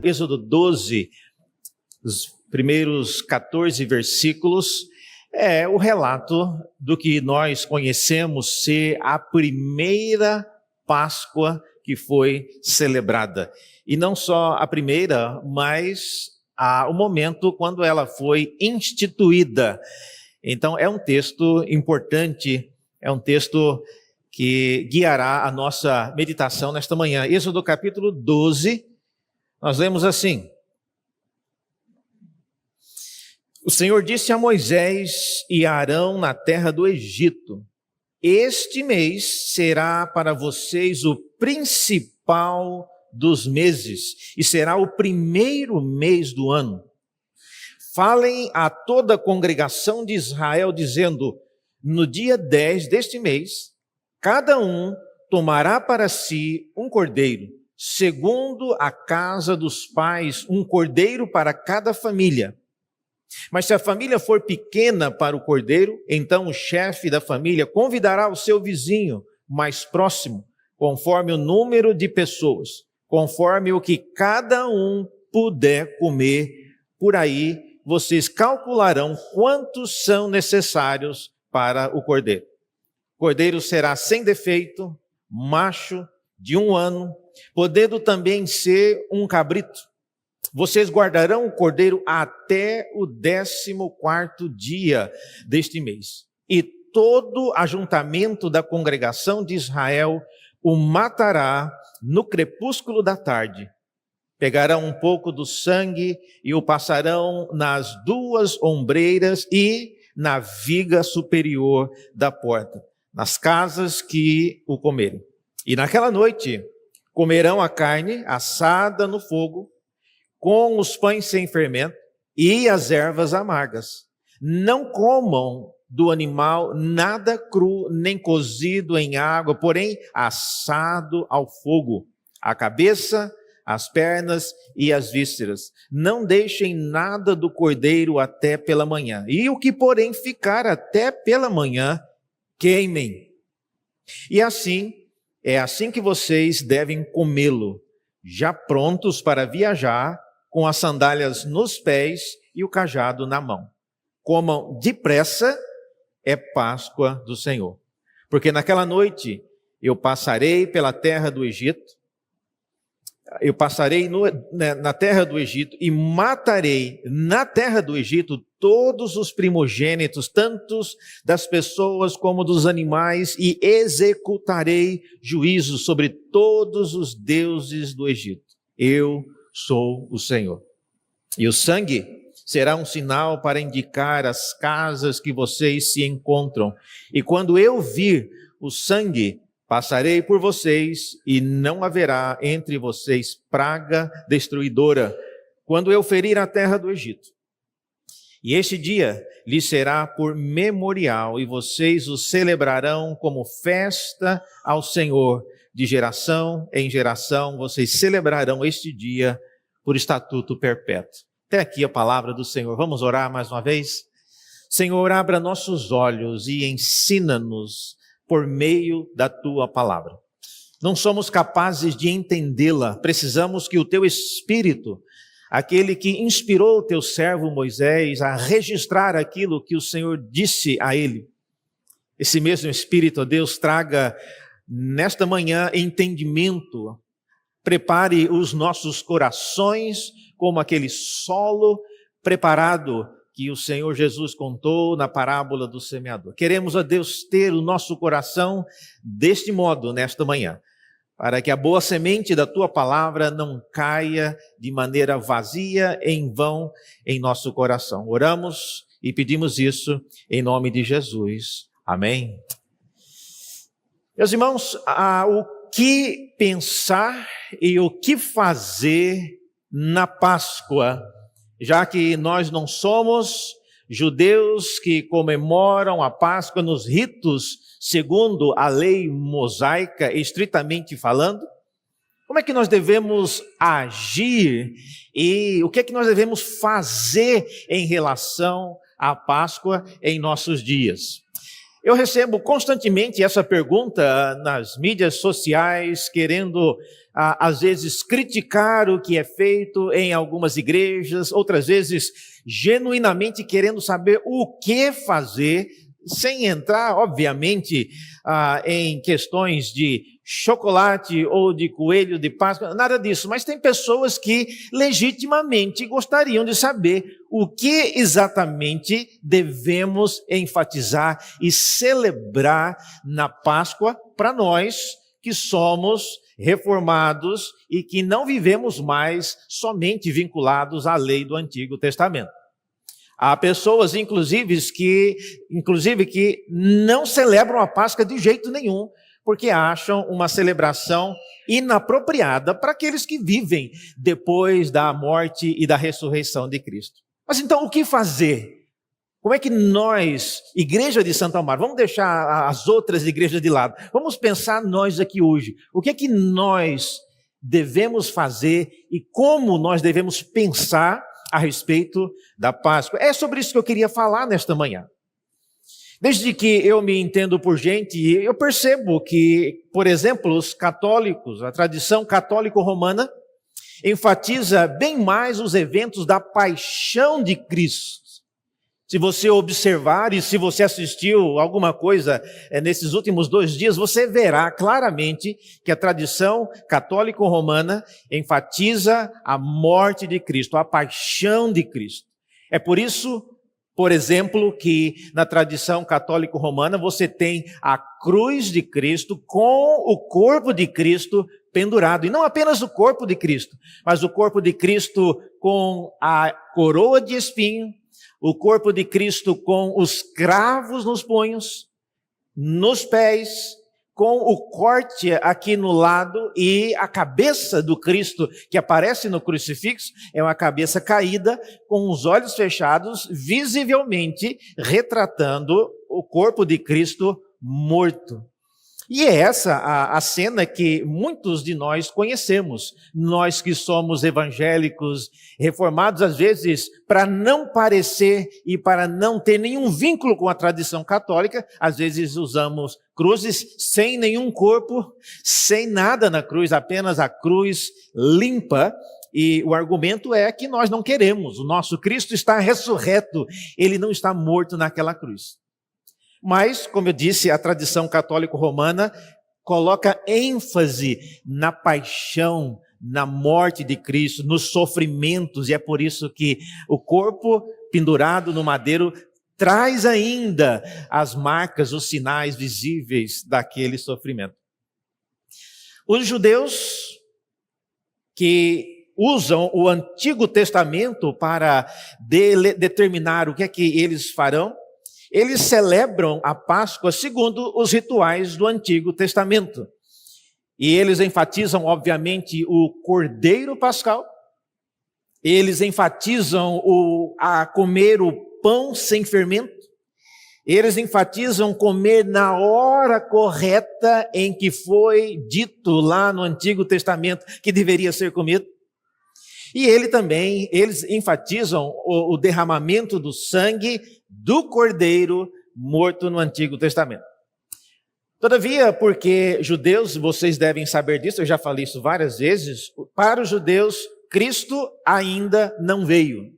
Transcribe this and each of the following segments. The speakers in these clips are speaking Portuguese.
Êxodo 12, os primeiros 14 versículos, é o relato do que nós conhecemos ser a primeira Páscoa que foi celebrada. E não só a primeira, mas o momento quando ela foi instituída. Então é um texto importante, é um texto que guiará a nossa meditação nesta manhã. Êxodo capítulo 12, nós lemos assim: O Senhor disse a Moisés e a Arão na terra do Egito: Este mês será para vocês o principal dos meses e será o primeiro mês do ano. Falem a toda a congregação de Israel dizendo: No dia 10 deste mês, cada um tomará para si um cordeiro, segundo a casa dos pais, um cordeiro para cada família. Mas se a família for pequena para o cordeiro, então o chefe da família convidará o seu vizinho mais próximo, conforme o número de pessoas, conforme o que cada um puder comer. Por aí vocês calcularão quantos são necessários para o cordeiro. O cordeiro será sem defeito, macho, de 1 ano, podendo também ser um cabrito. Vocês guardarão o cordeiro até o 14º dia deste mês. E todo ajuntamento da congregação de Israel o matará no crepúsculo da tarde. Pegarão um pouco do sangue e o passarão nas 2 ombreiras e na viga superior da porta, nas casas que o comerem. E naquela noite comerão a carne assada no fogo, com os pães sem fermento e as ervas amargas. Não comam do animal nada cru, nem cozido em água, porém assado ao fogo, a cabeça, as pernas e as vísceras. Não deixem nada do cordeiro até pela manhã. E o que, porém, ficar até pela manhã, queimem. E assim, é assim que vocês devem comê-lo, já prontos para viajar, com as sandálias nos pés e o cajado na mão. Comam depressa, é Páscoa do Senhor. Porque naquela noite eu passarei pela terra do Egito, eu passarei na terra do Egito e matarei na terra do Egito todos os primogênitos, tanto das pessoas como dos animais, e executarei juízo sobre todos os deuses do Egito. Eu sou o Senhor. E o sangue será um sinal para indicar as casas que vocês se encontram. E quando eu vir o sangue, passarei por vocês e não haverá entre vocês praga destruidora, quando eu ferir a terra do Egito. E este dia lhes será por memorial, e vocês o celebrarão como festa ao Senhor. De geração em geração, vocês celebrarão este dia por estatuto perpétuo. Até aqui a palavra do Senhor. Vamos orar mais uma vez? Senhor, abra nossos olhos e ensina-nos por meio da Tua palavra. Não somos capazes de entendê-la, precisamos que o Teu Espírito, aquele que inspirou o Teu servo Moisés a registrar aquilo que o Senhor disse a ele, esse mesmo Espírito, ó Deus, traga nesta manhã entendimento, prepare os nossos corações como aquele solo preparado que o Senhor Jesus contou na parábola do semeador. Queremos, ó Deus, ter o nosso coração deste modo nesta manhã, para que a boa semente da Tua palavra não caia de maneira vazia, em vão, em nosso coração. Oramos e pedimos isso em nome de Jesus. Amém. Meus irmãos, o que pensar e o que fazer na Páscoa, já que nós não somos judeus que comemoram a Páscoa nos ritos segundo a lei mosaica, estritamente falando? Como é que nós devemos agir e o que é que nós devemos fazer em relação à Páscoa em nossos dias? Eu recebo constantemente essa pergunta nas mídias sociais, querendo, às vezes, criticar o que é feito em algumas igrejas, outras vezes, genuinamente querendo saber o que fazer, sem entrar, obviamente, em questões de chocolate ou de coelho de Páscoa, nada disso. Mas tem pessoas que legitimamente gostariam de saber o que exatamente devemos enfatizar e celebrar na Páscoa para nós que somos reformados e que não vivemos mais somente vinculados à lei do Antigo Testamento. Há pessoas, inclusive, que não celebram a Páscoa de jeito nenhum, porque acham uma celebração inapropriada para aqueles que vivem depois da morte e da ressurreição de Cristo. Mas então, o que fazer? Como é que nós, Igreja de Santo Amaro, vamos deixar as outras igrejas de lado, vamos pensar nós aqui hoje, o que é que nós devemos fazer e como nós devemos pensar a respeito da Páscoa? É sobre isso que eu queria falar nesta manhã. Desde que eu me entendo por gente, eu percebo que, por exemplo, os católicos, a tradição católico-romana, enfatiza bem mais os eventos da paixão de Cristo. Se você observar e se você assistiu alguma coisa nesses últimos 2 dias, você verá claramente que a tradição católico-romana enfatiza a morte de Cristo, a paixão de Cristo. É por isso, por exemplo, que na tradição católico-romana você tem a cruz de Cristo com o corpo de Cristo pendurado. E não apenas o corpo de Cristo, mas o corpo de Cristo com a coroa de espinho, o corpo de Cristo com os cravos nos punhos, nos pés, com o corte aqui no lado, e a cabeça do Cristo que aparece no crucifixo é uma cabeça caída, com os olhos fechados, visivelmente retratando o corpo de Cristo morto. E é essa a cena que muitos de nós conhecemos, nós que somos evangélicos, reformados, às vezes, para não parecer e para não ter nenhum vínculo com a tradição católica, às vezes usamos cruzes sem nenhum corpo, sem nada na cruz, apenas a cruz limpa. E o argumento é que nós não queremos, o nosso Cristo está ressurreto, ele não está morto naquela cruz. Mas, como eu disse, a tradição católico-romana coloca ênfase na paixão, na morte de Cristo, nos sofrimentos, e é por isso que o corpo pendurado no madeiro traz ainda as marcas, os sinais visíveis daquele sofrimento. Os judeus que usam o Antigo Testamento para determinar o que é que eles farão, eles celebram a Páscoa segundo os rituais do Antigo Testamento. E eles enfatizam, obviamente, o Cordeiro Pascal. Eles enfatizam a comer o pão sem fermento. Eles enfatizam comer na hora correta em que foi dito lá no Antigo Testamento que deveria ser comido. E eles enfatizam o derramamento do sangue do Cordeiro morto no Antigo Testamento. Todavia, porque judeus, vocês devem saber disso, eu já falei isso várias vezes, para os judeus, Cristo ainda não veio.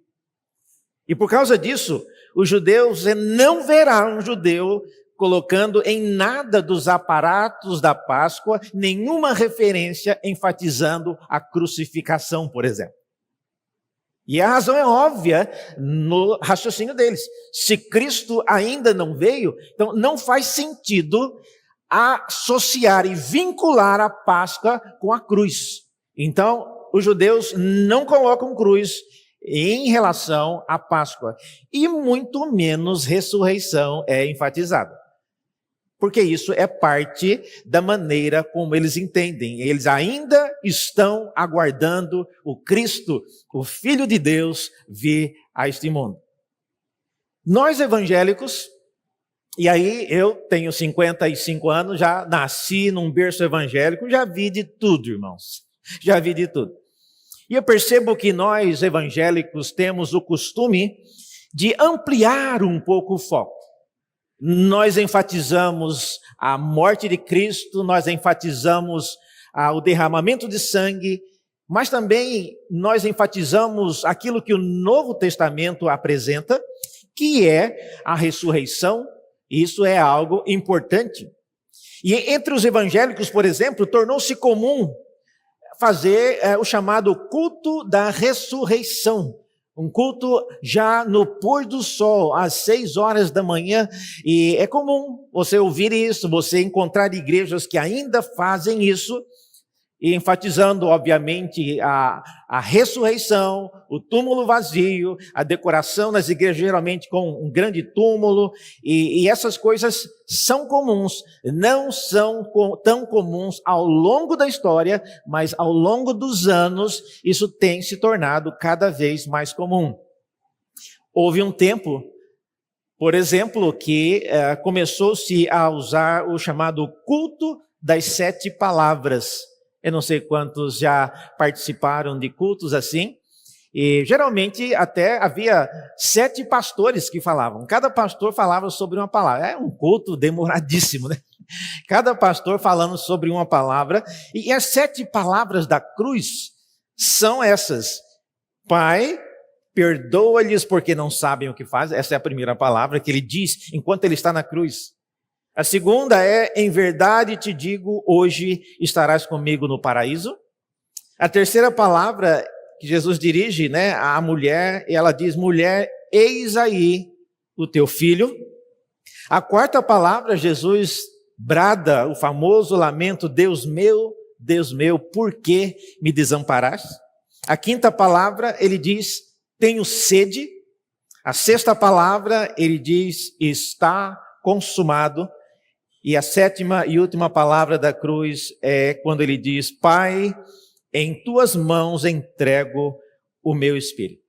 E por causa disso, os judeus não verão um judeu colocando em nada dos aparatos da Páscoa nenhuma referência enfatizando a crucificação, por exemplo. E a razão é óbvia no raciocínio deles. Se Cristo ainda não veio, então não faz sentido associar e vincular a Páscoa com a cruz. Então, os judeus não colocam cruz em relação à Páscoa. E muito menos ressurreição é enfatizada. Porque isso é parte da maneira como eles entendem. Eles ainda estão aguardando o Cristo, o Filho de Deus, vir a este mundo. Nós evangélicos, e aí eu tenho 55 anos, já nasci num berço evangélico, já vi de tudo, irmãos. Já vi de tudo. E eu percebo que nós evangélicos temos o costume de ampliar um pouco o foco. nós enfatizamos a morte de Cristo, nós enfatizamos o derramamento de sangue, mas também nós enfatizamos aquilo que o Novo Testamento apresenta, que é a ressurreição. Isso é algo importante. E entre os evangélicos, por exemplo, tornou-se comum fazer o chamado culto da ressurreição. Um culto já no pôr do sol, às 6 horas da manhã. E é comum você ouvir isso, você encontrar igrejas que ainda fazem isso, e enfatizando, obviamente, a ressurreição, o túmulo vazio, a decoração nas igrejas geralmente com um grande túmulo, e essas coisas são comuns, não são tão comuns ao longo da história, mas ao longo dos anos isso tem se tornado cada vez mais comum. Houve um tempo, por exemplo, que começou-se a usar o chamado culto das 7 palavras. Eu não sei quantos já participaram de cultos assim, e geralmente até havia 7 pastores que falavam, cada pastor falava sobre uma palavra. É um culto demoradíssimo, né? Cada pastor falando sobre uma palavra, e as 7 palavras da cruz são essas: Pai, perdoa-lhes porque não sabem o que fazem. Essa é a primeira palavra que ele diz enquanto ele está na cruz. A segunda é: em verdade te digo, hoje estarás comigo no paraíso. A terceira palavra que Jesus dirige, né, à mulher, e ela diz: mulher, eis aí o teu filho. A quarta palavra, Jesus brada o famoso lamento: Deus meu, por que me desamparaste? A quinta palavra, ele diz: tenho sede. A sexta palavra, ele diz: está consumado. E a 7ª e última palavra da cruz é quando ele diz: Pai, em tuas mãos entrego o meu espírito.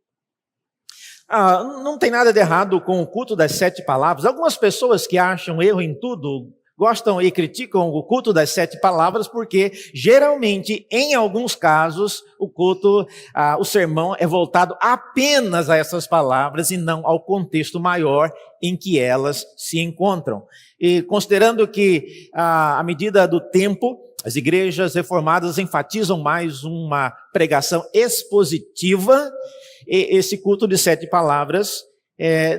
Não tem nada de errado com o culto das 7 palavras. Algumas pessoas que acham erro em tudo gostam e criticam o culto das 7 palavras, porque geralmente, em alguns casos, o culto, o sermão é voltado apenas a essas palavras e não ao contexto maior em que elas se encontram. E considerando que, à medida do tempo, as igrejas reformadas enfatizam mais uma pregação expositiva, e esse culto de 7 palavras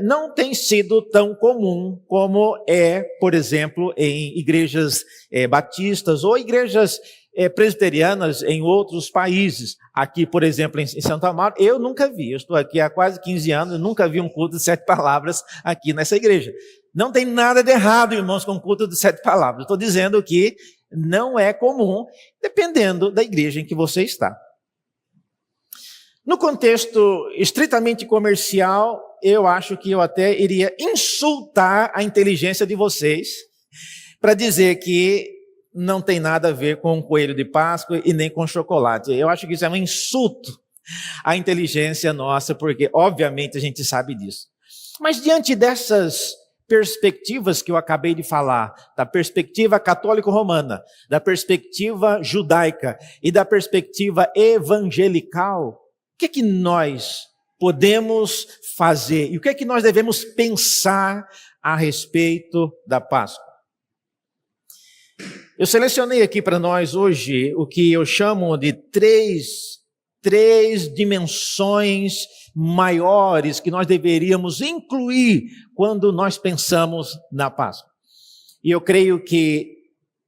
não tem sido tão comum como por exemplo, em igrejas batistas ou igrejas presbiterianas em outros países. Aqui, por exemplo, em Santo Amaro, eu nunca vi. Eu estou aqui há quase 15 anos, nunca vi um culto de 7 palavras aqui nessa igreja. Não tem nada de errado, irmãos, com o culto de 7 palavras. Estou dizendo que não é comum, dependendo da igreja em que você está. No contexto estritamente comercial, eu acho que eu até iria insultar a inteligência de vocês para dizer que não tem nada a ver com coelho de Páscoa e nem com chocolate. Eu acho que isso é um insulto à inteligência nossa, porque obviamente a gente sabe disso. Mas diante dessas perspectivas que eu acabei de falar, da perspectiva católico-romana, da perspectiva judaica e da perspectiva evangelical, o que é que nós podemos fazer e o que é que nós devemos pensar a respeito da Páscoa? Eu selecionei aqui para nós hoje o que eu chamo de três dimensões maiores que nós deveríamos incluir quando nós pensamos na Páscoa. E eu creio que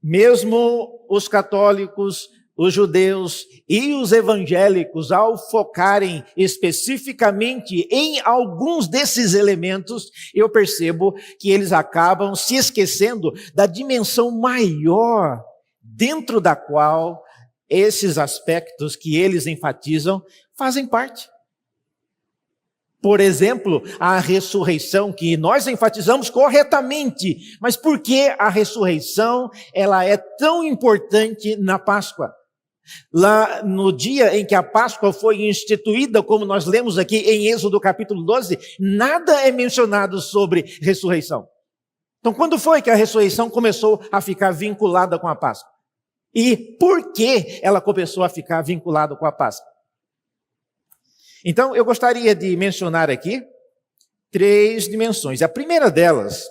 mesmo os católicos, os judeus e os evangélicos, ao focarem especificamente em alguns desses elementos, eu percebo que eles acabam se esquecendo da dimensão maior dentro da qual esses aspectos que eles enfatizam fazem parte. Por exemplo, a ressurreição, que nós enfatizamos corretamente, mas por que a ressurreição ela é tão importante na Páscoa? Lá no dia em que a Páscoa foi instituída, como nós lemos aqui em Êxodo capítulo 12, nada é mencionado sobre ressurreição. Então, quando foi que a ressurreição começou a ficar vinculada com a Páscoa? E por que ela começou a ficar vinculada com a Páscoa? Então, eu gostaria de mencionar aqui 3 dimensões. A primeira delas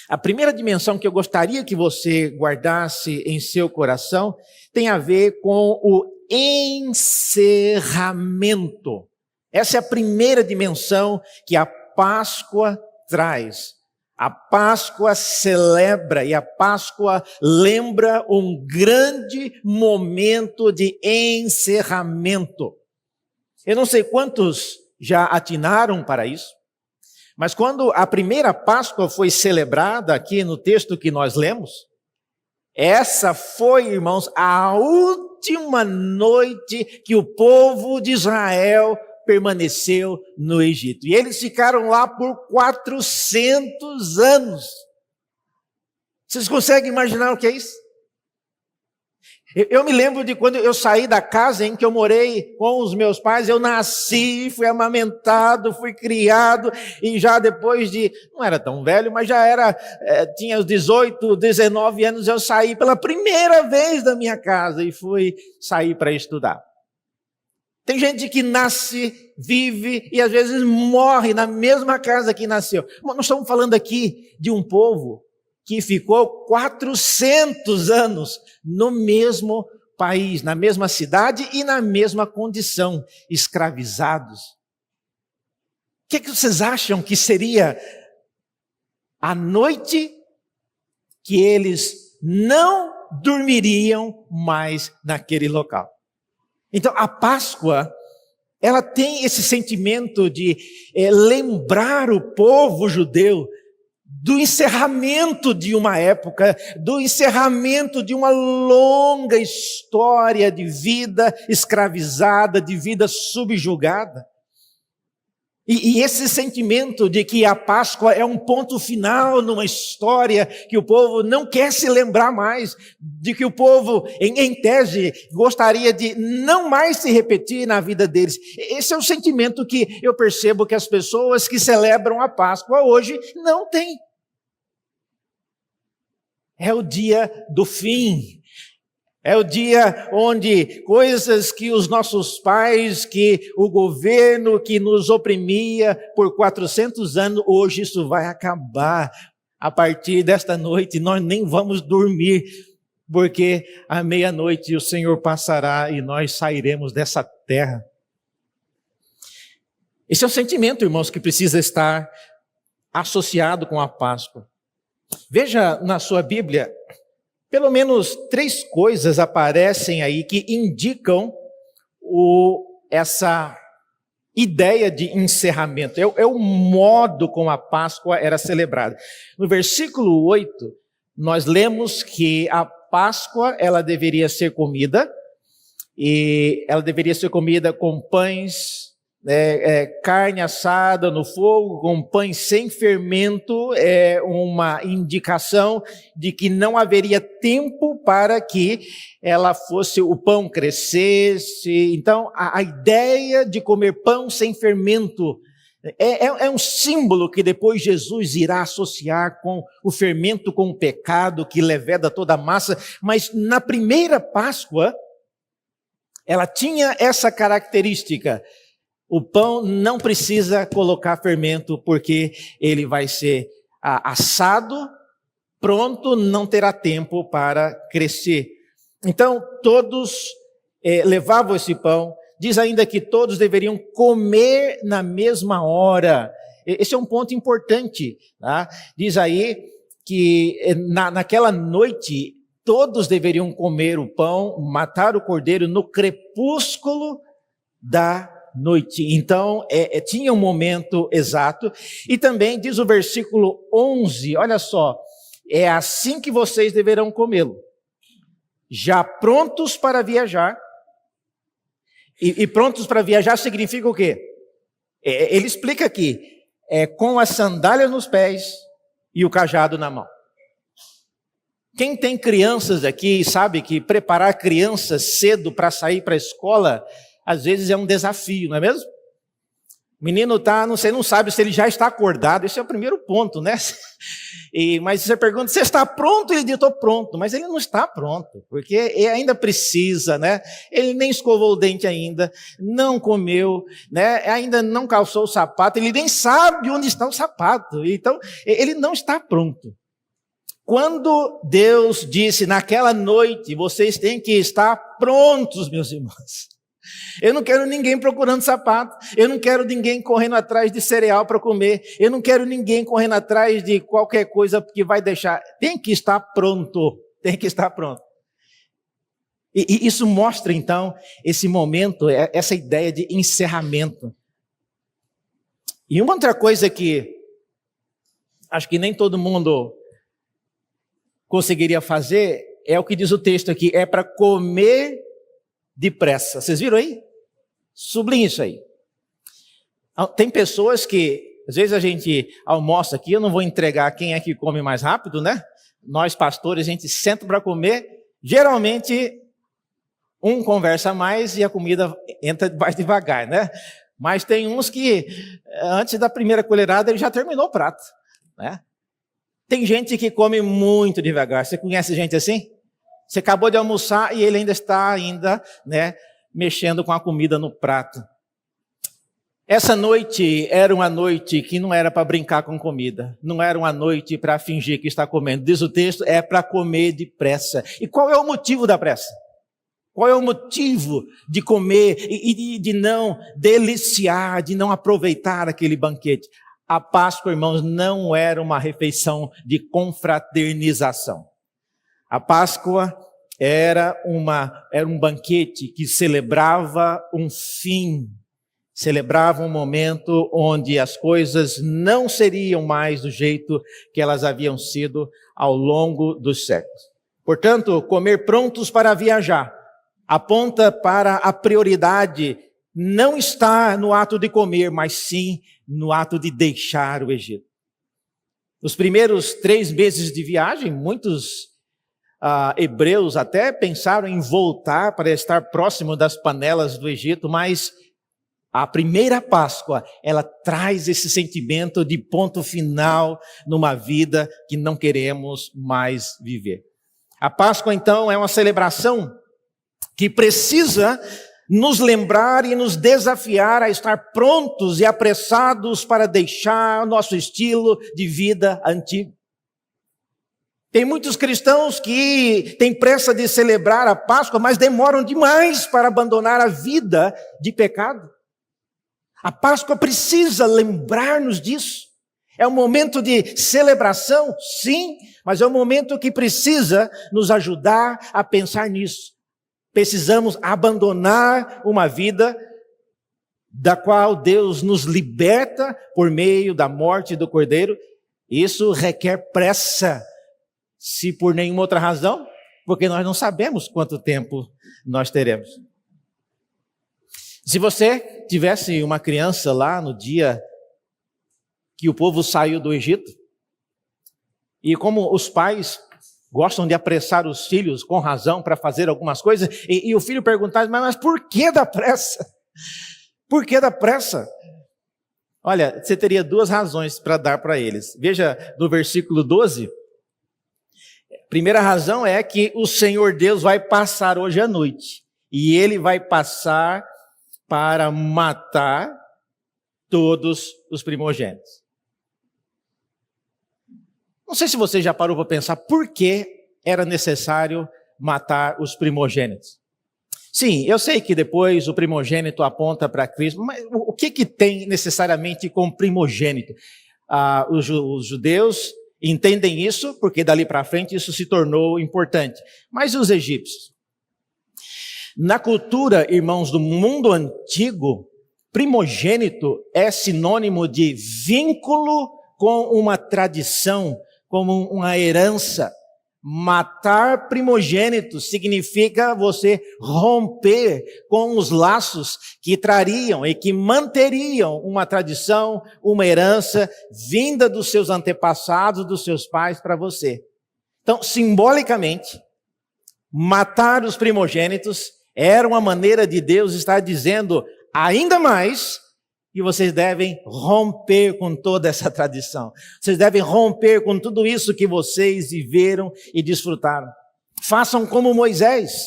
A primeira dimensão que eu gostaria que você guardasse em seu coração tem a ver com o encerramento. Essa é a primeira dimensão que a Páscoa traz. A Páscoa celebra e a Páscoa lembra um grande momento de encerramento. Eu não sei quantos já atinaram para isso, mas quando a primeira Páscoa foi celebrada aqui no texto que nós lemos, essa foi, irmãos, a última noite que o povo de Israel permaneceu no Egito. E eles ficaram lá por 400 anos. Vocês conseguem imaginar o que é isso? Eu me lembro de quando eu saí da casa em que eu morei com os meus pais, eu nasci, fui amamentado, fui criado, e já depois de, não era tão velho, mas já era, tinha os 18, 19 anos, eu saí pela primeira vez da minha casa e fui sair para estudar. Tem gente que nasce, vive e às vezes morre na mesma casa que nasceu. Nós estamos falando aqui de um povo que ficou 400 anos no mesmo país, na mesma cidade e na mesma condição, escravizados. O que vocês acham que seria a noite que eles não dormiriam mais naquele local? Então, a Páscoa, ela tem esse sentimento de lembrar o povo judeu do encerramento de uma época, do encerramento de uma longa história de vida escravizada, de vida subjugada. E esse sentimento de que a Páscoa é um ponto final numa história que o povo não quer se lembrar mais, de que o povo, em tese, gostaria de não mais se repetir na vida deles. Esse é o sentimento que eu percebo que as pessoas que celebram a Páscoa hoje não têm. É o dia do fim. É o dia onde coisas que os nossos pais, que o governo que nos oprimia por 400 anos, hoje isso vai acabar. A partir desta noite nós nem vamos dormir, porque à meia-noite o Senhor passará e nós sairemos dessa terra. Esse é um sentimento, irmãos, que precisa estar associado com a Páscoa. Veja na sua Bíblia, pelo menos 3 coisas aparecem aí que indicam essa ideia de encerramento. É o modo como a Páscoa era celebrada. No versículo 8, nós lemos que a Páscoa ela deveria ser comida, e ela deveria ser comida com pães, carne assada no fogo, com pães sem fermento, é uma indicação de que não haveria tempo para que o pão crescesse. Então, a ideia de comer pão sem fermento é um símbolo que depois Jesus irá associar com o fermento, com o pecado que leveda toda a massa. Mas na primeira Páscoa, ela tinha essa característica. O pão não precisa colocar fermento, porque ele vai ser assado, pronto, não terá tempo para crescer. Então, todos levavam esse pão. Diz ainda que todos deveriam comer na mesma hora. Esse é um ponto importante. Tá? Diz aí que naquela noite, todos deveriam comer o pão, matar o cordeiro no crepúsculo da noite. Então, tinha um momento exato. E também diz o versículo 11, olha só, é assim que vocês deverão comê-lo, já prontos para viajar. E prontos para viajar significa o quê? Ele explica aqui, com as sandálias nos pés e o cajado na mão. Quem tem crianças aqui sabe que preparar crianças cedo para sair para a escola às vezes é um desafio, não é mesmo? O menino você não sabe se ele já está acordado, esse é o primeiro ponto, né? Mas você pergunta, você está pronto? Ele diz, estou pronto, mas ele não está pronto, porque ele ainda precisa, né? Ele nem escovou o dente ainda, não comeu, né? Ainda não calçou o sapato, ele nem sabe onde está o sapato, então ele não está pronto. Quando Deus disse naquela noite, vocês têm que estar prontos, meus irmãos. Eu não quero ninguém procurando sapato, eu não quero ninguém correndo atrás de cereal para comer, eu não quero ninguém correndo atrás de qualquer coisa que vai deixar. Tem que estar pronto, tem que estar pronto. E isso mostra então esse momento, essa ideia de encerramento. E uma outra coisa que acho que nem todo mundo conseguiria fazer é o que diz o texto aqui, é para comer depressa. Vocês viram aí? Sublinhe isso aí. Tem pessoas que, às vezes a gente almoça aqui, eu não vou entregar quem é que come mais rápido, né? Nós pastores, a gente senta para comer, geralmente um conversa mais e a comida entra mais devagar, né? Mas tem uns que, antes da primeira colherada, ele já terminou o prato, né? Tem gente que come muito devagar. Você conhece gente assim? Você acabou de almoçar e ele ainda está mexendo com a comida no prato. Essa noite era uma noite que não era para brincar com comida. Não era uma noite para fingir que está comendo. Diz o texto, é para comer depressa. E qual é o motivo da pressa? Qual é o motivo de comer e de não deliciar, de não aproveitar aquele banquete? A Páscoa, irmãos, não era uma refeição de confraternização. A Páscoa era um banquete que celebrava um fim, celebrava um momento onde as coisas não seriam mais do jeito que elas haviam sido ao longo dos séculos. Portanto, comer prontos para viajar aponta para a prioridade, não está no ato de comer, mas sim no ato de deixar o Egito. Nos primeiros 3 meses de viagem, muitos hebreus até pensaram em voltar para estar próximo das panelas do Egito, mas a primeira Páscoa, ela traz esse sentimento de ponto final numa vida que não queremos mais viver. A Páscoa, então, é uma celebração que precisa nos lembrar e nos desafiar a estar prontos e apressados para deixar o nosso estilo de vida antigo. Tem muitos cristãos que têm pressa de celebrar a Páscoa, mas demoram demais para abandonar a vida de pecado. A Páscoa precisa lembrar-nos disso. É um momento de celebração, sim, mas é um momento que precisa nos ajudar a pensar nisso. Precisamos abandonar uma vida da qual Deus nos liberta por meio da morte do Cordeiro. Isso requer pressa, se por nenhuma outra razão, porque nós não sabemos quanto tempo nós teremos. Se você tivesse uma criança lá no dia que o povo saiu do Egito, e como os pais gostam de apressar os filhos com razão para fazer algumas coisas, e o filho perguntar, mas por que da pressa? Por que da pressa? Olha, você teria 2 razões para dar para eles. Veja no versículo 12. Primeira razão é que o Senhor Deus vai passar hoje à noite, e Ele vai passar para matar todos os primogênitos. Não sei se você já parou para pensar por que era necessário matar os primogênitos. Sim, eu sei que depois o primogênito aponta para Cristo, mas o que tem necessariamente com primogênito? Os judeus entendem isso, porque dali para frente isso se tornou importante. Mas os egípcios? Na cultura, irmãos, do mundo antigo, primogênito é sinônimo de vínculo com uma tradição, como uma herança. Matar primogênito significa você romper com os laços que trariam e que manteriam uma tradição, uma herança vinda dos seus antepassados, dos seus pais para você. Então, simbolicamente, matar os primogênitos era uma maneira de Deus estar dizendo ainda mais que vocês devem romper com toda essa tradição. Vocês devem romper com tudo isso que vocês viveram e desfrutaram. Façam como Moisés.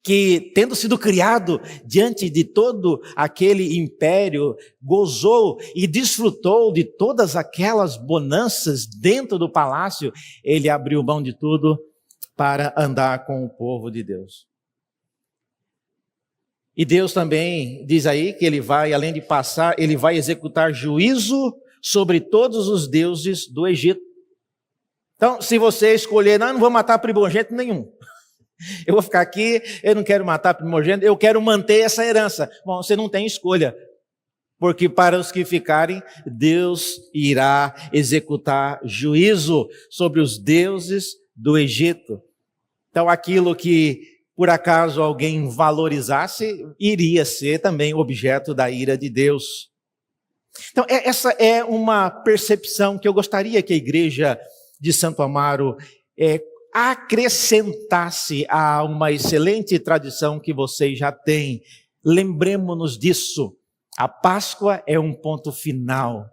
que, tendo sido criado diante de todo aquele império, gozou e desfrutou de todas aquelas bonanças dentro do palácio, ele abriu mão de tudo para andar com o povo de Deus. E Deus também diz aí que ele vai, além de passar, ele vai executar juízo sobre todos os deuses do Egito. Então, se você escolher, não vou matar primogênito nenhum. Eu vou ficar aqui, eu não quero matar primogênito, eu quero manter essa herança. Bom, você não tem escolha, porque para os que ficarem, Deus irá executar juízo sobre os deuses do Egito. Então, aquilo que por acaso alguém valorizasse, iria ser também objeto da ira de Deus. Então, essa é uma percepção que eu gostaria que a igreja de Santo Amaro acrescentasse a uma excelente tradição que vocês já têm. Lembremos-nos disso. A Páscoa é um ponto final.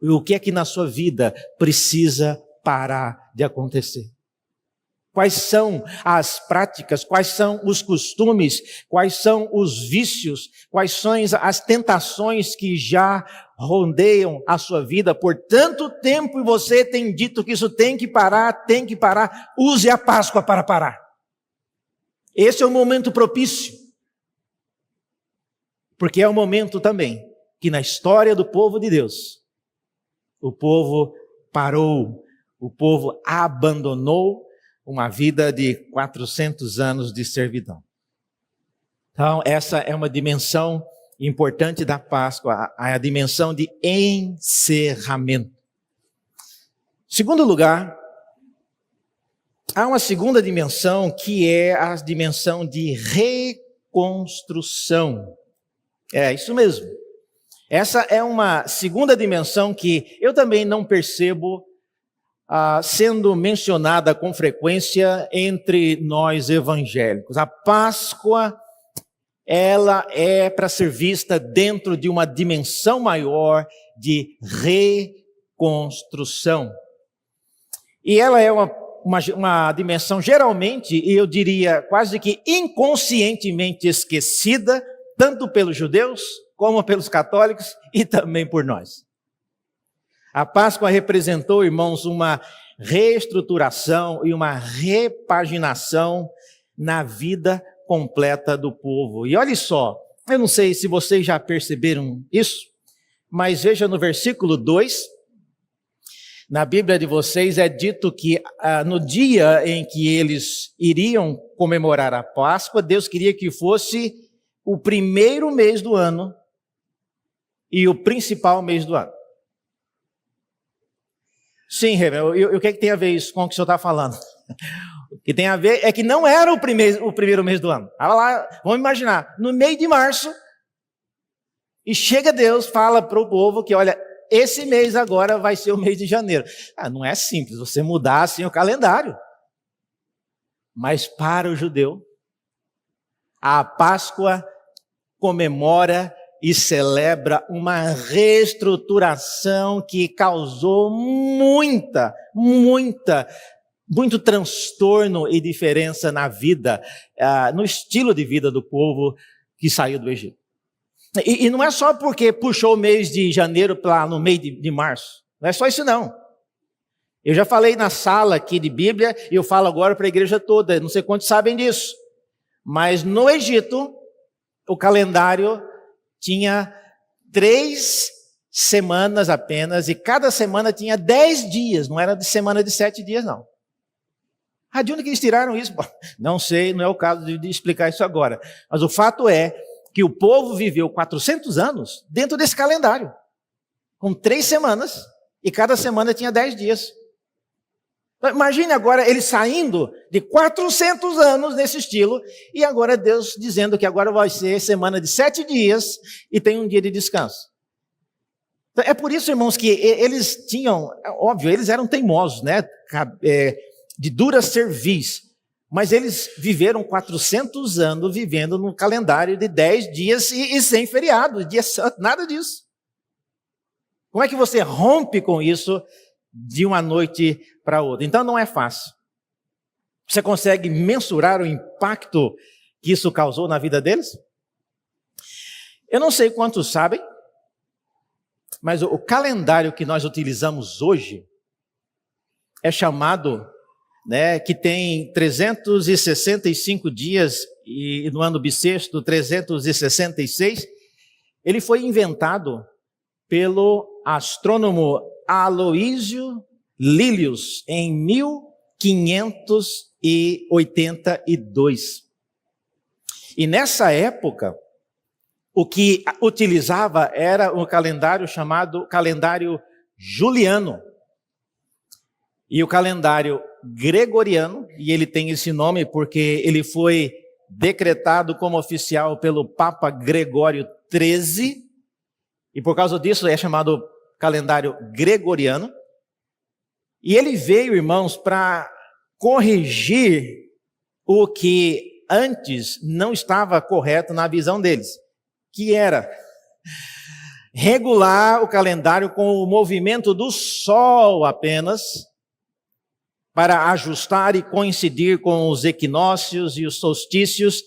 E o que é que na sua vida precisa parar de acontecer? Quais são as práticas, quais são os costumes, quais são os vícios, quais são as tentações que já rondeiam a sua vida por tanto tempo e você tem dito que isso tem que parar, use a Páscoa para parar. Esse é o momento propício, porque é o momento também que na história do povo de Deus, o povo parou, o povo abandonou uma vida de 400 anos de servidão. Então, essa é uma dimensão importante da Páscoa, a dimensão de encerramento. Segundo lugar, há uma segunda dimensão que é a dimensão de reconstrução. É isso mesmo. Essa é uma segunda dimensão que eu também não percebo sendo mencionada com frequência entre nós evangélicos. A Páscoa, ela é para ser vista dentro de uma dimensão maior de reconstrução. E ela é uma dimensão geralmente, e eu diria quase que inconscientemente esquecida, tanto pelos judeus como pelos católicos e também por nós. A Páscoa representou, irmãos, uma reestruturação e uma repaginação na vida completa do povo. E olha só, eu não sei se vocês já perceberam isso, mas veja no versículo 2, na Bíblia de vocês é dito que no dia em que eles iriam comemorar a Páscoa, Deus queria que fosse o primeiro mês do ano e o principal mês do ano. Sim, Reverendo, o que é que tem a ver isso com o que o senhor está falando? O que tem a ver é que não era o primeiro mês do ano. Vamos imaginar, no mês de março, e chega Deus, fala para o povo que, olha, esse mês agora vai ser o mês de janeiro. Não é simples você mudar assim o calendário. Mas para o judeu, a Páscoa comemora e celebra uma reestruturação que causou muito transtorno e diferença na vida, no estilo de vida do povo que saiu do Egito. E não é só porque puxou o mês de janeiro para no mês de março. Não é só isso não. Eu já falei na sala aqui de Bíblia e eu falo agora para a igreja toda. Não sei quantos sabem disso. Mas no Egito, o calendário tinha 3 semanas apenas, e cada semana tinha 10 dias, não era de semana de 7 dias, não. De onde que eles tiraram isso? Bom, não sei, não é o caso de explicar isso agora. Mas o fato é que o povo viveu 400 anos dentro desse calendário, com 3 semanas, e cada semana tinha 10 dias. Imagine agora ele saindo de 400 anos nesse estilo, e agora Deus dizendo que agora vai ser semana de 7 dias e tem um dia de descanso. Então, é por isso, irmãos, que eles tinham, óbvio, eles eram teimosos, né? De dura cerviz, mas eles viveram 400 anos vivendo num calendário de 10 dias e sem feriado, dia santo, nada disso. Como é que você rompe com isso de uma noite para outra? Então não é fácil. Você consegue mensurar o impacto que isso causou na vida deles? Eu não sei quantos sabem, mas o calendário que nós utilizamos hoje é chamado, que tem 365 dias, e no ano bissexto 366, ele foi inventado pelo astrônomo Aloísio Lilius em 1582. E nessa época, o que utilizava era um calendário chamado calendário juliano. E o calendário gregoriano, e ele tem esse nome porque ele foi decretado como oficial pelo Papa Gregório XIII, e por causa disso é chamado calendário gregoriano. E ele veio, irmãos, para corrigir o que antes não estava correto na visão deles, que era regular o calendário com o movimento do Sol apenas, para ajustar e coincidir com os equinócios e os solstícios,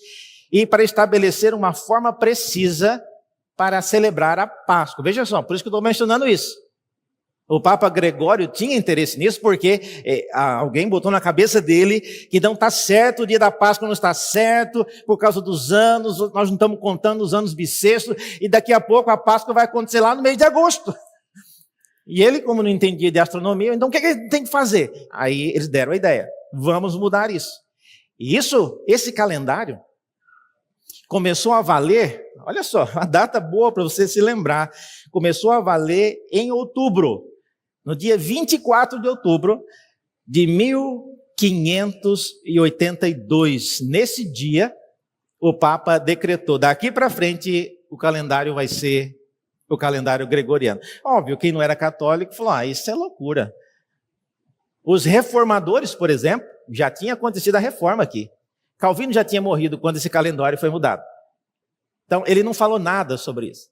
e para estabelecer uma forma precisa para celebrar a Páscoa. Veja só, por isso que eu estou mencionando isso. O Papa Gregório tinha interesse nisso, porque alguém botou na cabeça dele que não está certo, o dia da Páscoa não está certo, por causa dos anos, nós não estamos contando os anos bissextos, e daqui a pouco a Páscoa vai acontecer lá no mês de agosto. E ele, como não entendia de astronomia, então o que ele tem que fazer? Aí eles deram a ideia, vamos mudar isso. E esse calendário começou a valer, olha só, uma data boa para você se lembrar, começou a valer em outubro, no dia 24 de outubro de 1582. Nesse dia, o Papa decretou, daqui para frente o calendário vai ser o calendário gregoriano. Óbvio, quem não era católico falou, isso é loucura. Os reformadores, por exemplo, já tinha acontecido a reforma aqui. Calvino já tinha morrido quando esse calendário foi mudado. Então, ele não falou nada sobre isso.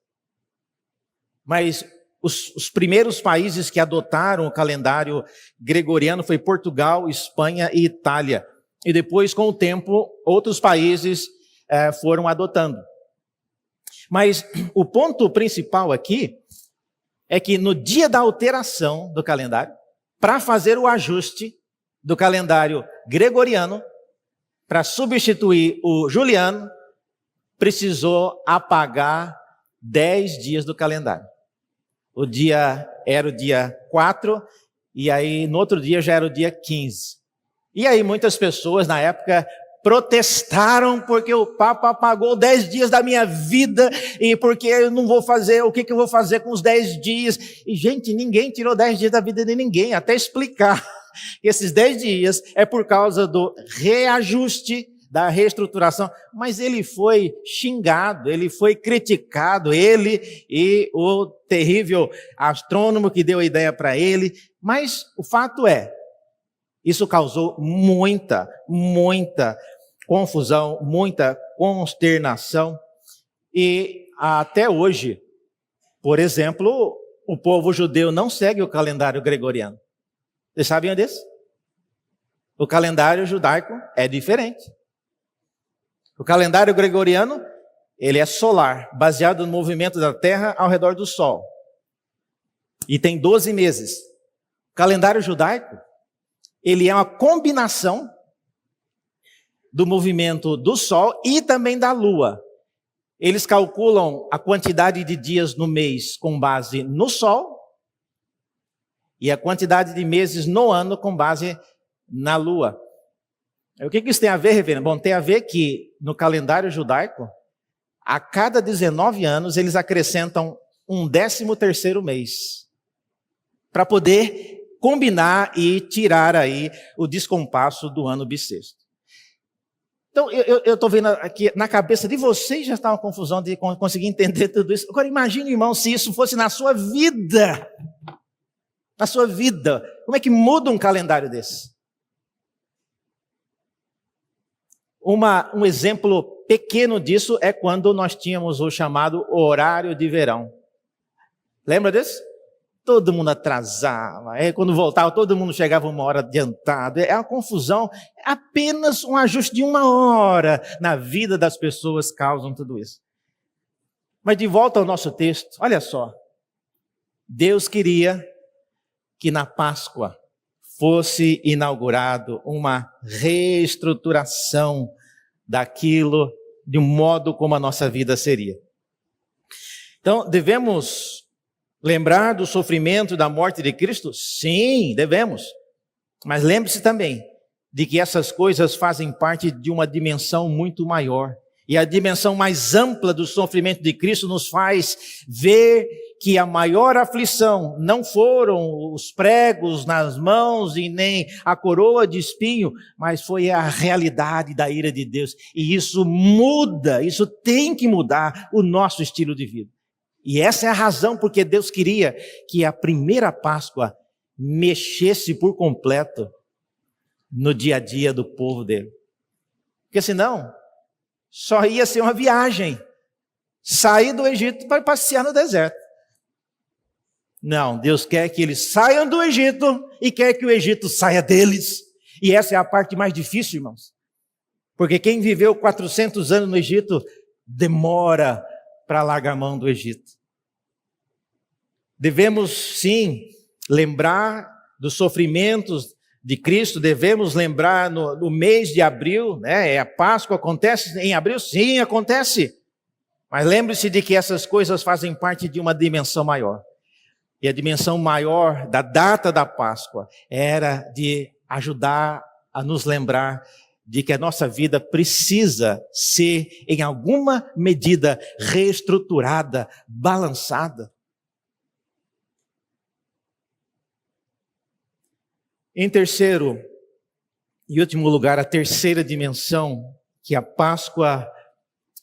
Mas os primeiros países que adotaram o calendário gregoriano foi Portugal, Espanha e Itália. E depois, com o tempo, outros países foram adotando. Mas o ponto principal aqui é que no dia da alteração do calendário, para fazer o ajuste do calendário gregoriano, para substituir o juliano, precisou apagar 10 dias do calendário. O dia era o dia 4, e aí no outro dia já era o dia 15. E aí muitas pessoas na época protestaram porque o Papa apagou 10 dias da minha vida, e porque eu não vou fazer, o que eu vou fazer com os 10 dias? E gente, ninguém tirou 10 dias da vida de ninguém, até explicar. Esses 10 dias é por causa do reajuste, da reestruturação, mas ele foi xingado, ele foi criticado, ele e o terrível astrônomo que deu a ideia para ele, mas o fato é, isso causou muita confusão, muita consternação, e até hoje, por exemplo, o povo judeu não segue o calendário gregoriano. Vocês sabiam disso? O calendário judaico é diferente. O calendário gregoriano, ele é solar, baseado no movimento da Terra ao redor do Sol. E tem 12 meses. O calendário judaico, ele é uma combinação do movimento do Sol e também da Lua. Eles calculam a quantidade de dias no mês com base no Sol e a quantidade de meses no ano com base na Lua. O que isso tem a ver, reverendo? Bom, tem a ver que no calendário judaico, a cada 19 anos, eles acrescentam um 13º mês para poder combinar e tirar aí o descompasso do ano bissexto. Então, eu estou vendo aqui, na cabeça de vocês já está uma confusão de conseguir entender tudo isso. Agora, imagine, irmão, se isso fosse na sua vida. Na sua vida. Como é que muda um calendário desse? Um exemplo pequeno disso é quando nós tínhamos o chamado horário de verão. Lembra disso? todo mundo atrasava, quando voltava todo mundo chegava uma hora adiantado, é uma confusão, apenas um ajuste de uma hora na vida das pessoas causam tudo isso. Mas de volta ao nosso texto, olha só, Deus queria que na Páscoa fosse inaugurado uma reestruturação daquilo, de um modo como a nossa vida seria. Então, devemos lembrar do sofrimento da morte de Cristo? Sim, devemos. Mas lembre-se também de que essas coisas fazem parte de uma dimensão muito maior. E a dimensão mais ampla do sofrimento de Cristo nos faz ver que a maior aflição não foram os pregos nas mãos e nem a coroa de espinho, mas foi a realidade da ira de Deus. E isso muda, isso tem que mudar o nosso estilo de vida. E essa é a razão porque Deus queria que a primeira Páscoa mexesse por completo no dia a dia do povo dele. Porque senão, só ia ser uma viagem, sair do Egito para passear no deserto. Não, Deus quer que eles saiam do Egito e quer que o Egito saia deles. E essa é a parte mais difícil, irmãos. Porque quem viveu 400 anos no Egito demora para largar a mão do Egito. Devemos, sim, lembrar dos sofrimentos de Cristo, devemos lembrar no mês de abril, né? A Páscoa acontece em abril? Sim, acontece. Mas lembre-se de que essas coisas fazem parte de uma dimensão maior. E a dimensão maior da data da Páscoa era de ajudar a nos lembrar de que a nossa vida precisa ser, em alguma medida, reestruturada, balançada. Em terceiro e último lugar, a terceira dimensão que a Páscoa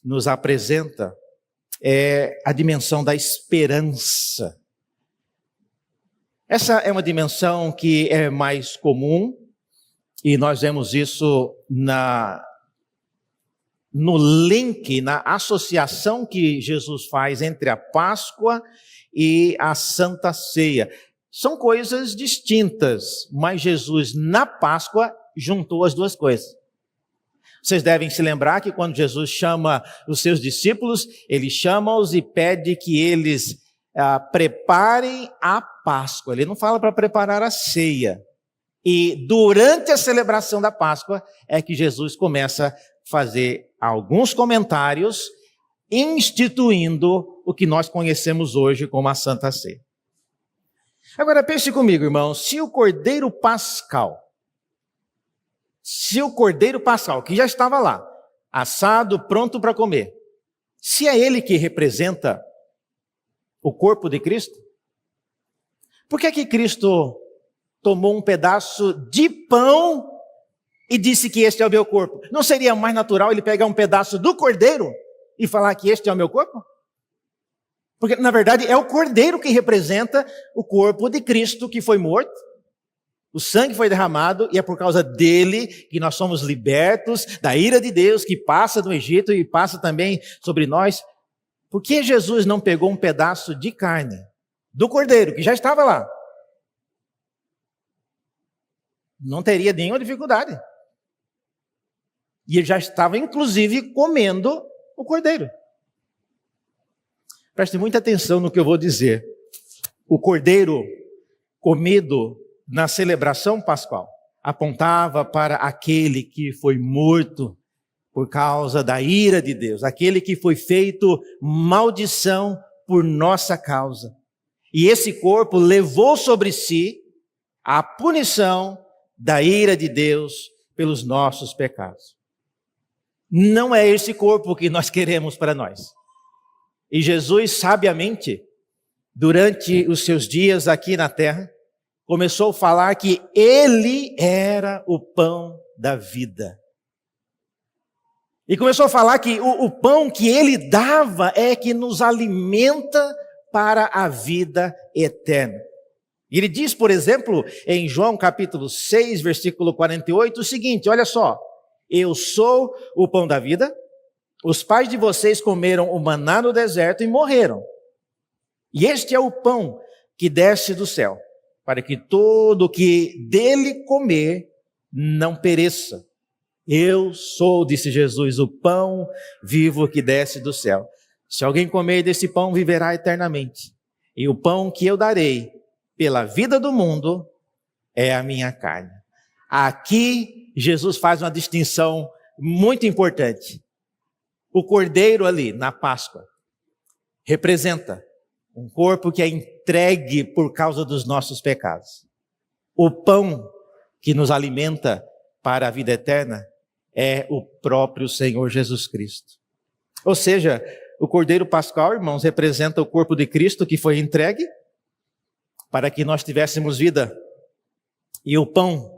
nos apresenta é a dimensão da esperança. Essa é uma dimensão que é mais comum e nós vemos isso no link, na associação que Jesus faz entre a Páscoa e a Santa Ceia. São coisas distintas, mas Jesus, na Páscoa, juntou as duas coisas. Vocês devem se lembrar que quando Jesus chama os seus discípulos, ele chama-os e pede que eles preparem a Páscoa. Ele não fala para preparar a ceia. E durante a celebração da Páscoa é que Jesus começa a fazer alguns comentários, instituindo o que nós conhecemos hoje como a Santa Ceia. Agora pense comigo, irmão, se o Cordeiro Pascal, que já estava lá, assado, pronto para comer, se é ele que representa o corpo de Cristo, por que Cristo tomou um pedaço de pão e disse que este é o meu corpo? Não seria mais natural ele pegar um pedaço do cordeiro e falar que este é o meu corpo? Porque, na verdade, é o cordeiro que representa o corpo de Cristo que foi morto. O sangue foi derramado e é por causa dele que nós somos libertos da ira de Deus que passa no Egito e passa também sobre nós. Por que Jesus não pegou um pedaço de carne do cordeiro que já estava lá? Não teria nenhuma dificuldade. E ele já estava, inclusive, comendo o cordeiro. Preste muita atenção no que eu vou dizer. O cordeiro comido na celebração pascual apontava para aquele que foi morto por causa da ira de Deus, aquele que foi feito maldição por nossa causa. E esse corpo levou sobre si a punição da ira de Deus pelos nossos pecados. Não é esse corpo que nós queremos para nós. E Jesus, sabiamente, durante os seus dias aqui na terra, começou a falar que ele era o pão da vida. E começou a falar que o pão que ele dava é que nos alimenta para a vida eterna. E ele diz, por exemplo, em João capítulo 6, versículo 48, o seguinte, olha só, eu sou o pão da vida. Os pais de vocês comeram o maná no deserto e morreram. E este é o pão que desce do céu, para que todo o que dele comer não pereça. Eu sou, disse Jesus, o pão vivo que desce do céu. Se alguém comer desse pão, viverá eternamente. E o pão que eu darei pela vida do mundo é a minha carne. Aqui, Jesus faz uma distinção muito importante. O cordeiro ali, na Páscoa, representa um corpo que é entregue por causa dos nossos pecados. O pão que nos alimenta para a vida eterna é o próprio Senhor Jesus Cristo. Ou seja, o cordeiro pascal, irmãos, representa o corpo de Cristo que foi entregue para que nós tivéssemos vida. E o pão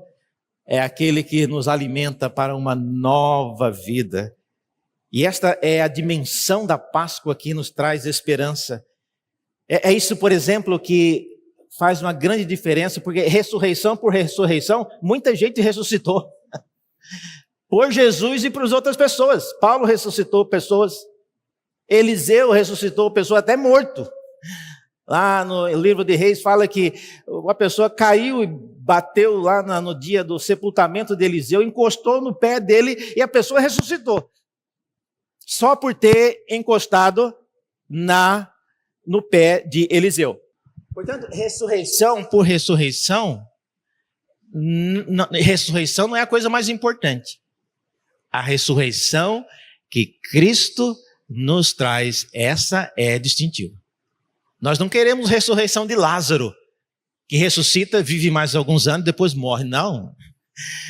é aquele que nos alimenta para uma nova vida. E esta é a dimensão da Páscoa que nos traz esperança. É isso, por exemplo, que faz uma grande diferença, porque ressurreição por ressurreição, muita gente ressuscitou. Por Jesus e para as outras pessoas. Paulo ressuscitou pessoas. Eliseu ressuscitou pessoas até morto. Lá no livro de Reis fala que uma pessoa caiu e bateu lá no dia do sepultamento de Eliseu, encostou no pé dele e a pessoa ressuscitou. Só por ter encostado no pé de Eliseu. Portanto, ressurreição por ressurreição, ressurreição não é a coisa mais importante. A ressurreição que Cristo nos traz, essa é distintiva. Nós não queremos ressurreição de Lázaro, que ressuscita, vive mais alguns anos, depois morre. Não.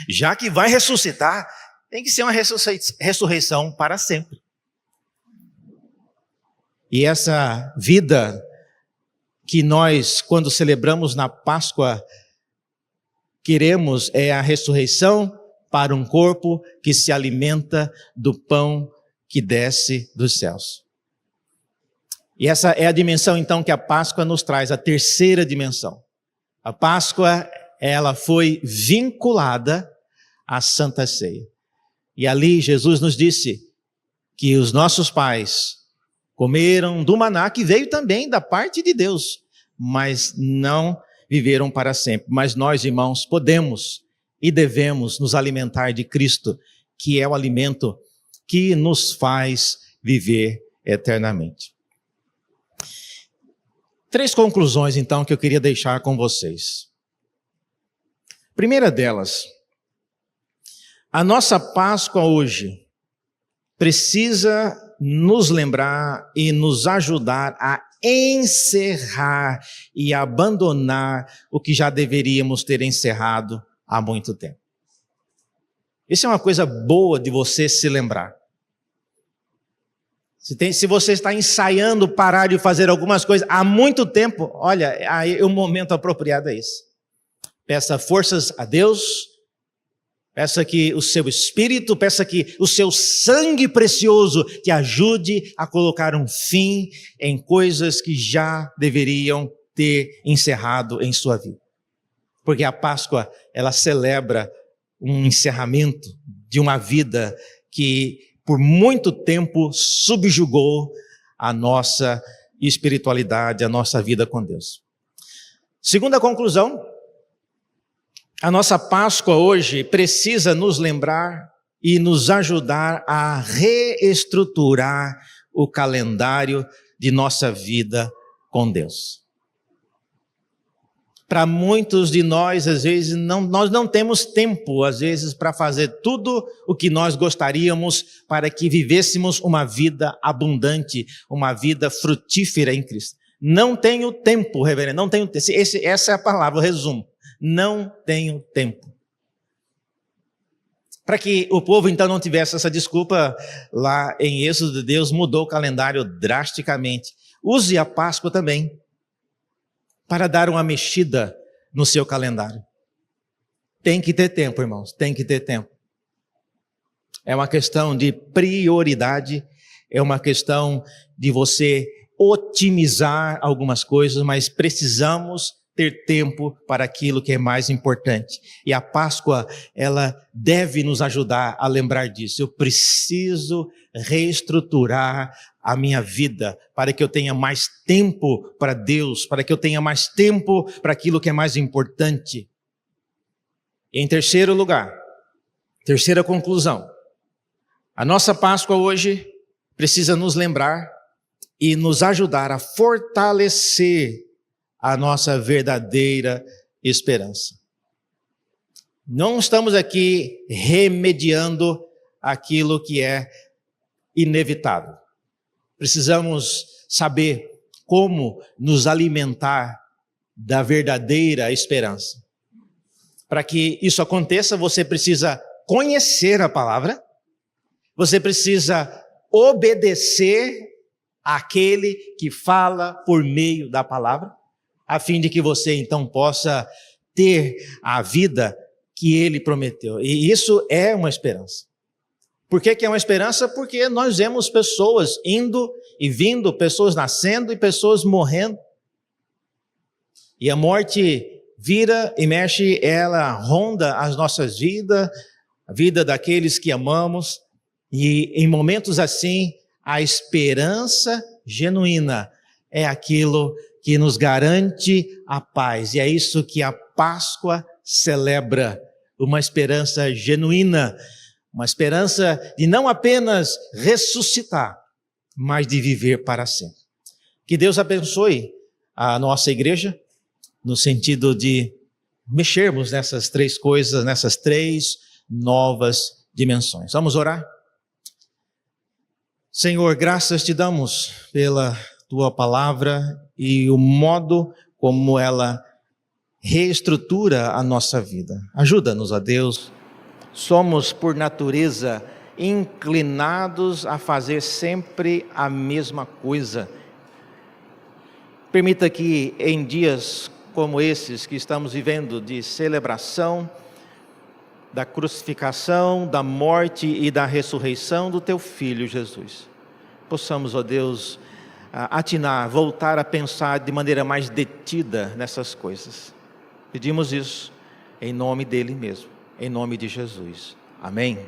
Já que vai ressuscitar, tem que ser uma ressurreição para sempre. E essa vida que nós, quando celebramos na Páscoa, queremos é a ressurreição para um corpo que se alimenta do pão que desce dos céus. E essa é a dimensão, então, que a Páscoa nos traz, a terceira dimensão. A Páscoa, ela foi vinculada à Santa Ceia. E ali Jesus nos disse que os nossos pais comeram do maná que veio também da parte de Deus, mas não viveram para sempre. Mas nós, irmãos, podemos e devemos nos alimentar de Cristo, que é o alimento que nos faz viver eternamente. 3 conclusões, então, que eu queria deixar com vocês. Primeira delas, a nossa Páscoa hoje precisa nos lembrar e nos ajudar a encerrar e abandonar o que já deveríamos ter encerrado há muito tempo. Isso é uma coisa boa de você se lembrar. Se você está ensaiando parar de fazer algumas coisas há muito tempo, olha, aí o momento apropriado é esse. Peça forças a Deus, peça que o seu Espírito, peça que o seu sangue precioso te ajude a colocar um fim em coisas que já deveriam ter encerrado em sua vida. Porque a Páscoa, ela celebra um encerramento de uma vida que por muito tempo subjugou a nossa espiritualidade, a nossa vida com Deus. Segunda conclusão, a nossa Páscoa hoje precisa nos lembrar e nos ajudar a reestruturar o calendário de nossa vida com Deus. Para muitos de nós, às vezes, nós não temos tempo, às vezes, para fazer tudo o que nós gostaríamos para que vivêssemos uma vida abundante, uma vida frutífera em Cristo. Não tenho tempo, reverendo, não tenho tempo. Essa é a palavra, o resumo. Não tenho tempo. Para que o povo, então, não tivesse essa desculpa, lá em Êxodo, Deus mudou o calendário drasticamente. Use a Páscoa também para dar uma mexida no seu calendário. Tem que ter tempo, irmãos, tem que ter tempo. É uma questão de prioridade, é uma questão de você otimizar algumas coisas, mas precisamos ter tempo para aquilo que é mais importante. E a Páscoa, ela deve nos ajudar a lembrar disso. Eu preciso reestruturar a minha vida, para que eu tenha mais tempo para Deus, para que eu tenha mais tempo para aquilo que é mais importante. E em terceiro lugar, terceira conclusão, a nossa Páscoa hoje precisa nos lembrar e nos ajudar a fortalecer a nossa verdadeira esperança. Não estamos aqui remediando aquilo que é inevitável. Precisamos saber como nos alimentar da verdadeira esperança. Para que isso aconteça, você precisa conhecer a palavra, você precisa obedecer àquele que fala por meio da palavra, a fim de que você então possa ter a vida que ele prometeu. E isso é uma esperança. Por que é uma esperança? Porque nós vemos pessoas indo e vindo, pessoas nascendo e pessoas morrendo. E a morte vira e mexe, ela ronda as nossas vidas, a vida daqueles que amamos. E em momentos assim, a esperança genuína é aquilo que nos garante a paz. E é isso que a Páscoa celebra, uma esperança genuína, uma esperança de não apenas ressuscitar, mas de viver para sempre. Que Deus abençoe a nossa igreja, no sentido de mexermos nessas três coisas, nessas três novas dimensões. Vamos orar? Senhor, graças te damos pela tua palavra e o modo como ela reestrutura a nossa vida. Ajuda-nos, ó Deus. Somos, por natureza, inclinados a fazer sempre a mesma coisa. Permita que em dias como esses que estamos vivendo, de celebração da crucificação, da morte e da ressurreição do teu Filho Jesus, possamos, ó Deus, atinar, voltar a pensar de maneira mais detida nessas coisas. Pedimos isso em nome dele mesmo, em nome de Jesus. Amém.